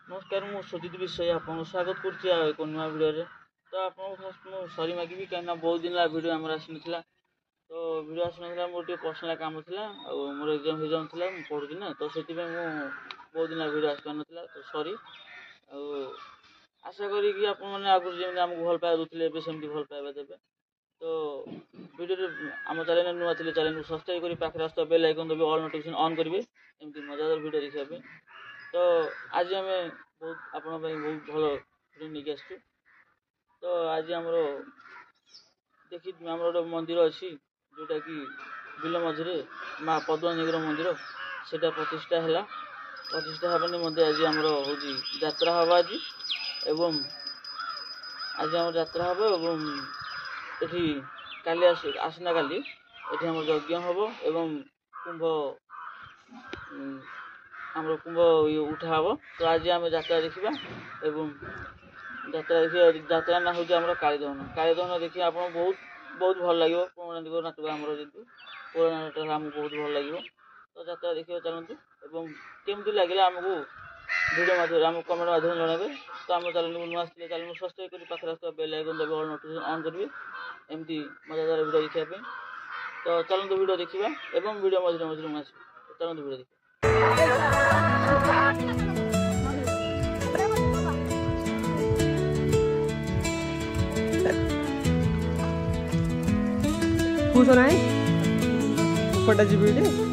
नमस्कार मु सुजित विषय आपको स्वागत कर नुआ भिडियो तो आपको फास्ट मुझे सरी मागि कहीं बहुत दिन भिडियो आम आसना तो भिडियो आसना मोर पर्सनाल काम था और मोर एग्जाम फेग्जाम था पढ़ुची ना तो से बहुत दिन भिडियो आस पार तो सरी आशा करी आगुरी जमी आमको भल पाइबा दूसरे सेमती भल पाइबा देवे तो वीडियो आम चैनल नुआ थे चैनल को सब्सक्राइब कर पाखे आस बेल आइकन दबे ऑल नोटिफिकेशन ऑन करेंगे एमती मजादार वीडियो देखा तो आज आम बहुत आप बहुत भल वीडियो नहीं आसु तो आज आम देखी आम गोटे मंदिर अच्छी जोटा कि बिल मझे माँ पद्मादेवी मंदिर से प्रतिष्ठा है प्रतिष्ठा हाँ निमंते आज आम हूँ यात्रा हम आज एवं आज आम यात्रा हम एवं ये काली आसना काली ये आम यज्ञ हम एवं कुंभ आम कुंभ उठा हम तो आज आम यात्रा देखा एवं यात्रा देखिए यात्रा ना हूँ कालीदहन देखिए आप बहुत बहुत भल लगे पुराना नाटक आम जी पुराना नाटक आमको बहुत भल लगे तो यात्रा देखिए चलते एवं केमती लगे आमको वीडियो माध्यम आम कमेंट माध्यम जनइबे तो आम चैनल को नुआ चैनल सब्सक्राइब कर पाखे आस बेल आइकन दबे ऑल नोटिफिकेशन ऑन करेंगे एमती मजादार वीडियो देखा तो चलते वीडियो देखा एवं वीडियो मझे मझे आस चलते वीडियो देखा खुश होना है फटा जी वीडियो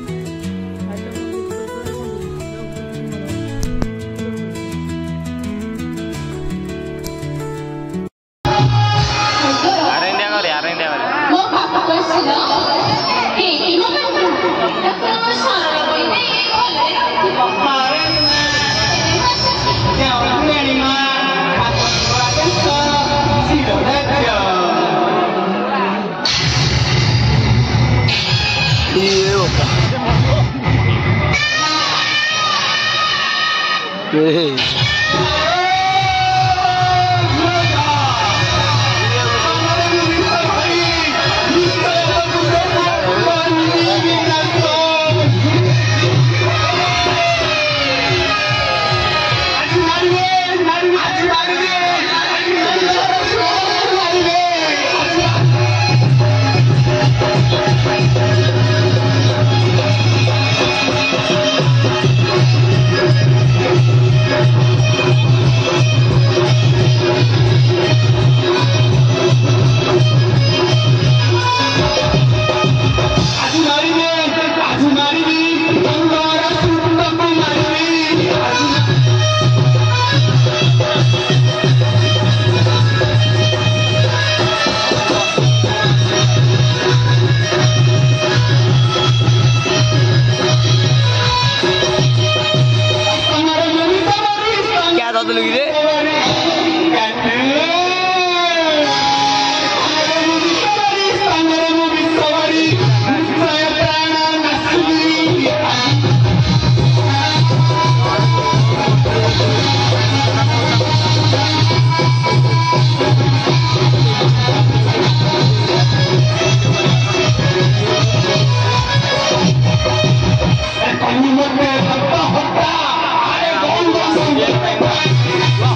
Wow.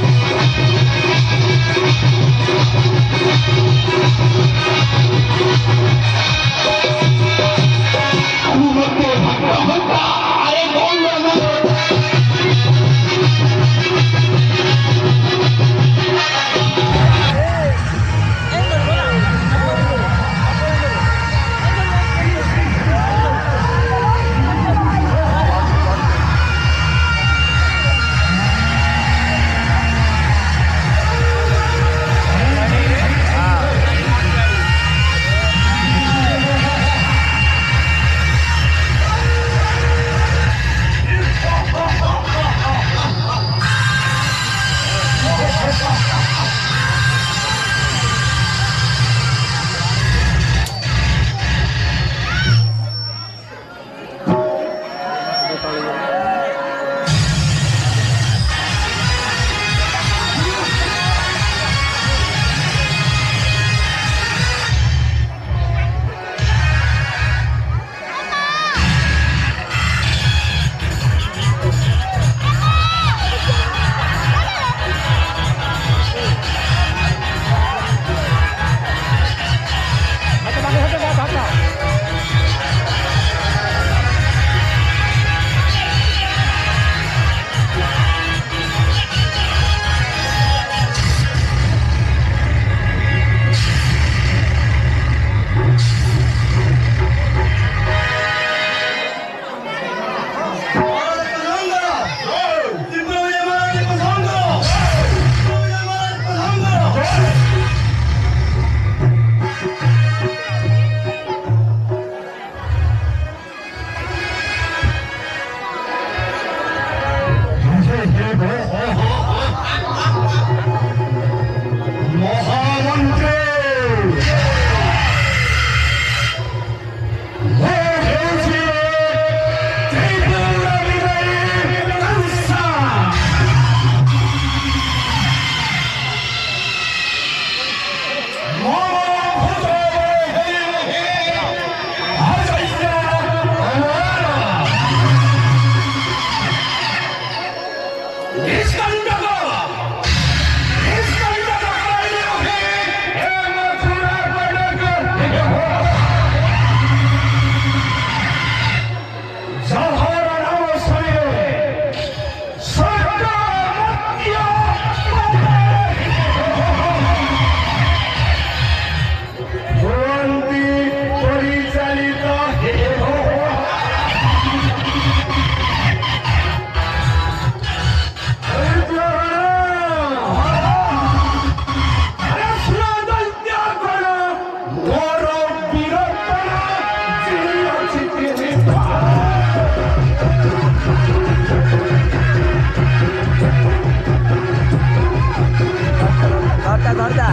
ধরতা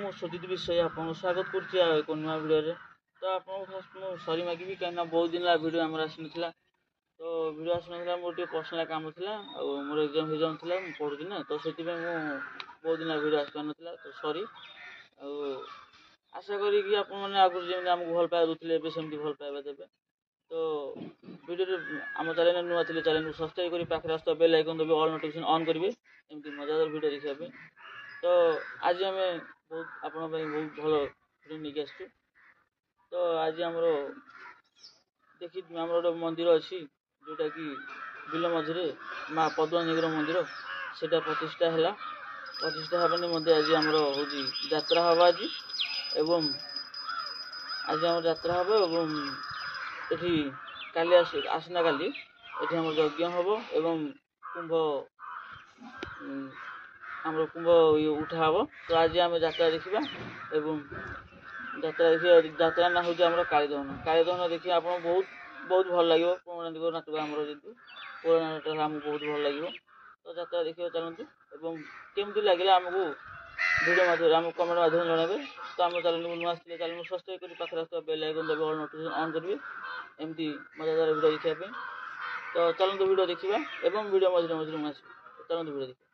ମୁଁ ସୁଜିତ ବିଷୟ ଆପଣଙ୍କୁ ସ୍ୱାଗତ କରୁଛି ଆଉ ଏକ ନୂଆ ଭିଡ଼ିଓରେ। ତ ଆପଣଙ୍କୁ ଫାଷ୍ଟ ମୁଁ ସରି ମାଗିବି, କାହିଁକିନା ବହୁତ ଦିନ ହେଲା ଭିଡ଼ିଓ ଆମର ଆସିନଥିଲା। ତ ଭିଡ଼ିଓ ଆସିନଥିଲା, ମୋର ଟିକେ ପର୍ସନାଲ କାମ ଥିଲା, ଆଉ ମୋର ଏକ୍ଜାମ୍ ଥିଲା, ମୁଁ ପଢ଼ୁଛି ନା, ତ ସେଥିପାଇଁ ମୁଁ ବହୁତ ଦିନ ହେଲା ଭିଡ଼ିଓ ଆସିପାରୁନଥିଲା। ତ ସରି। ଆଉ ଆଶା କରିକି ଆପଣମାନେ ଆଗରୁ ଯେମିତି ଆମକୁ ଭଲ ପାଇବା ଦେଉଥିଲେ, ଏବେ ସେମିତି ଭଲ ପାଇବା ଦେବେ। ତ ଭିଡ଼ିଓରେ ଆମ ଚ୍ୟାନେଲ୍ ନୂଆ ଥିଲେ ଚ୍ୟାନେଲ୍କୁ ସବସ୍କ୍ରାଇବ୍ କରି ପାଖରେ ଆସୁଥିବା ବେଲ୍ ଆଇକନ୍ ଦେବେ, ଅଲ୍ ନୋଟିଫିକେସନ୍ ଅନ୍ କରିବେ, ଏମିତି ମଜାଦାର ଭିଡ଼ିଓ ଦେଖିବା ପାଇଁ। ତ ଆଜି ଆମେ ଆପଣଙ୍କ ପାଇଁ ବହୁତ ଭଲ ଭିଡ଼ିଓ ନେଇକି ଆସିଛୁ। ତ ଆଜି ଆମର ଗୋଟେ ମନ୍ଦିର ଅଛି, ଯେଉଁଟାକି ବିଲ ମଝିରେ ମା ପଦ୍ମାଦେବୀର ମନ୍ଦିର, ସେଇଟା ପ୍ରତିଷ୍ଠା ହେଲା। ପ୍ରତିଷ୍ଠା ହେବା ନିମନ୍ତେ ଆଜି ଆମର ହେଉଛି ଯାତ୍ରା ହେବ ଆଜି, ଏବଂ ଏଠି କାଲି ଆସନ୍ତାକାଲି ଏଠି ଆମର ଯଜ୍ଞ ହେବ, ଏବଂ କୁମ୍ଭ ଉଠା ହେବ। ତ ଆଜି ଆମେ ଯାତ୍ରା ଦେଖିବା, ଏବଂ ଯାତ୍ରା ନାଁ ହେଉଛି ଆମର କାଳିଦହନ। କାଳିଦହନ ଦେଖିବା ଆପଣ ବହୁତ ଭଲ ଲାଗିବ। ପୌରାଣିକ ନାଟକ ଆମର ଯେହେତୁ ପୌରାଣିକ ନାଟକ ଆମକୁ ବହୁତ ଭଲ ଲାଗିବ। ତ ଯାତ୍ରା ଦେଖିବା ଚାଲନ୍ତୁ, ଏବଂ କେମିତି ଲାଗିଲା ଆମକୁ ଭିଡ଼ିଓ ମାଧ୍ୟମରେ ଆମକୁ କମେଣ୍ଟ ମାଧ୍ୟମରେ ଜଣାଇବେ। ତ ଆମ ଚ୍ୟାନେଲକୁ ନୂଆ ଆସିଥିଲେ ଚ୍ୟାନେଲକୁ ସବସ୍କ୍ରାଇବ୍ କରି ପାଖରେ ଆସୁଥିବା ବେଲ୍ ଆଇକନ୍ ଦେବେ, ଅଲ୍ ନୋଟିଫିକେସନ୍ ଅନ୍ କରିବେ, ଏମିତି ମଜାଦାର ଭିଡ଼ିଓ ଦେଖିବା ପାଇଁ। ତ ଚାଲନ୍ତୁ ଭିଡ଼ିଓ ଦେଖିବା, ଏବଂ ଭିଡ଼ିଓ ମଝିରେ ମୁଁ ଆସିବି। ଚାଲନ୍ତୁ ଭିଡ଼ିଓ ଦେଖିବା।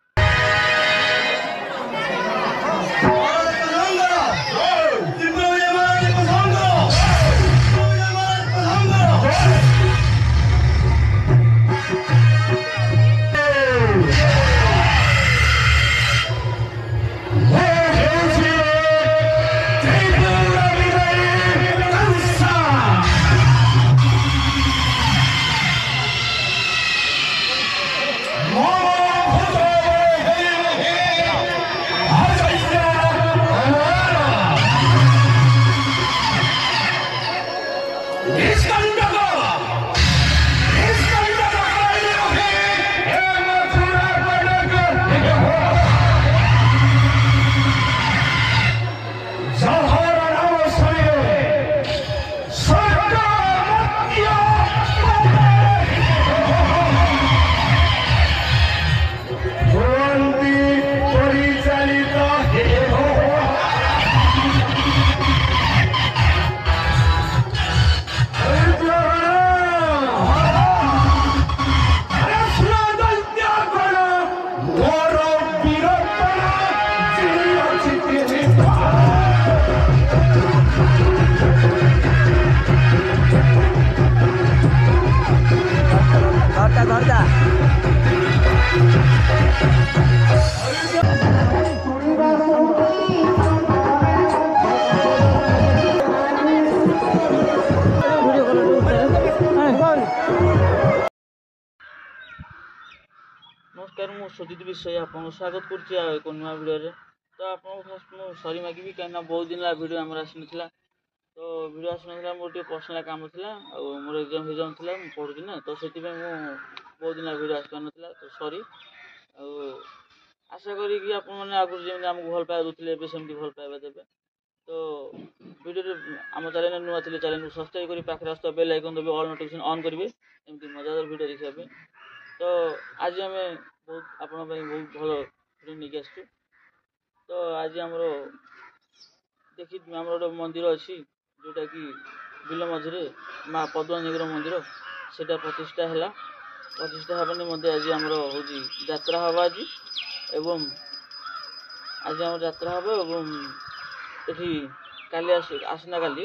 ନମସ୍କାର, ମୁଁ ସୁଜିତ ବିଷୟ ଆପଣଙ୍କୁ ସ୍ୱାଗତ କରୁଛି ଆଉ ଏକ ନୂଆ ଭିଡ଼ିଓରେ। ତ ଆପଣଙ୍କୁ ଫାଷ୍ଟ ମୁଁ ସରି ମାଗିବି, କାହିଁକିନା ବହୁତ ଦିନ ହେଲା ଭିଡ଼ିଓ ଆମର ଆସିନଥିଲା। ତ ଭିଡ଼ିଓ ଆସିନଥିଲା, ମୋର ଟିକେ ପର୍ସନାଲ କାମ ଥିଲା, ଆଉ ମୋର ଏକ୍ଜାମ୍ ଥିଲା, ମୁଁ ପଢ଼ୁଛି ନା, ତ ସେଥିପାଇଁ ମୁଁ ବହୁତ ଦିନ ହେଲା ଭିଡ଼ିଓ ଆସିପାରୁନଥିଲା। ତ ସରି। ଆଉ ଆଶା କରିକି ଆପଣମାନେ ଆଗରୁ ଯେମିତି ଆମକୁ ଭଲ ପାଇବା ଦେଉଥିଲେ, ଏବେ ସେମିତି ଭଲ ପାଇବା ଦେବେ। ତ ଭିଡ଼ିଓରେ ଆମ ଚ୍ୟାନେଲ୍ ନୂଆ ଥିଲେ ଚ୍ୟାନେଲ୍କୁ ସବସ୍କ୍ରାଇବ୍ କରି ପାଖରେ ଆସୁଥିବା ବେଲ୍ ଆଇକନ୍ ଦେବେ, ଅଲ୍ ନୋଟିଫିକେସନ୍ ଅନ୍ କରିବେ, ଏମିତି ମଜାଦାର ଭିଡ଼ିଓ ଦେଖିବା ପାଇଁ। ତ ଆଜି ଆମେ ଆପଣଙ୍କ ପାଇଁ ବହୁତ ଭଲ ଭିଡ଼ିଓ ନେଇକି ଆସିଛୁ। ତ ଆଜି ଆମର ଗୋଟେ ମନ୍ଦିର ଅଛି, ଯେଉଁଟାକି ବିଲ ମଝିରେ ମା ପଦ୍ମାଦେବୀର ମନ୍ଦିର, ସେଇଟା ପ୍ରତିଷ୍ଠା ହେଲା। ପ୍ରତିଷ୍ଠା ହେବା ନିମନ୍ତେ ଆଜି ଆମର ହେଉଛି ଯାତ୍ରା ହେବ ଆଜି, ଏବଂ ଏଠି କାଲି ଆସନ୍ତାକାଲି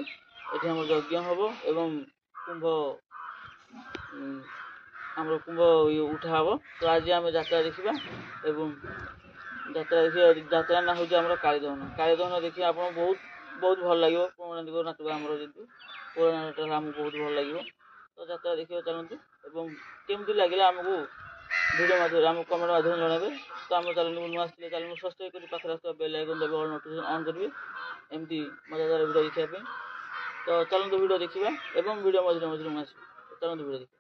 ଏଠି ଆମର ଯଜ୍ଞ ହେବ, ଏବଂ କୁମ୍ଭ ଉଠା ହେବ। ତ ଆଜି ଆମେ ଯାତ୍ରା ଦେଖିବା, ଏବଂ ଯାତ୍ରା ନାଁ ହେଉଛି ଆମର କାଳିଦହନ। କାଳିଦହନ ଦେଖିବା ଆପଣ ବହୁତ ଭଲ ଲାଗିବ। ପୌରାଣିକ ନାଟକ ଆମର ଯେହେତୁ ପୌରାଣିକ ନାଟକ ଆମକୁ ବହୁତ ଭଲ ଲାଗିବ। ତ ଯାତ୍ରା ଦେଖିବା ଚାଲନ୍ତୁ, ଏବଂ କେମିତି ଲାଗିଲା ଆମକୁ ଭିଡ଼ିଓ ମାଧ୍ୟମରେ ଆମକୁ କମେଣ୍ଟ ମାଧ୍ୟମରେ ଜଣାଇବେ। ତ ଆମ ଚ୍ୟାନେଲକୁ ନୂଆ ଆସିଥିଲେ ଚ୍ୟାନେଲକୁ ସବସ୍କ୍ରାଇବ୍ କରି ପାଖରେ ଆସୁଥିବା ବେଲ୍ ଆଇକନ୍ ଦେବେ, ଅଲ୍ ନୋଟିଫିକେସନ୍ ଅନ୍ କରିବେ, ଏମିତି ମଜାଦାର ଭିଡ଼ିଓ ଦେଖିବା ପାଇଁ। ତ ଚାଲନ୍ତୁ ଭିଡ଼ିଓ ଦେଖିବା, ଏବଂ ଭିଡ଼ିଓ ମଝିରେ ମୁଁ ଆସିବି। ଚାଲନ୍ତୁ ଭିଡ଼ିଓ ଦେଖିବା।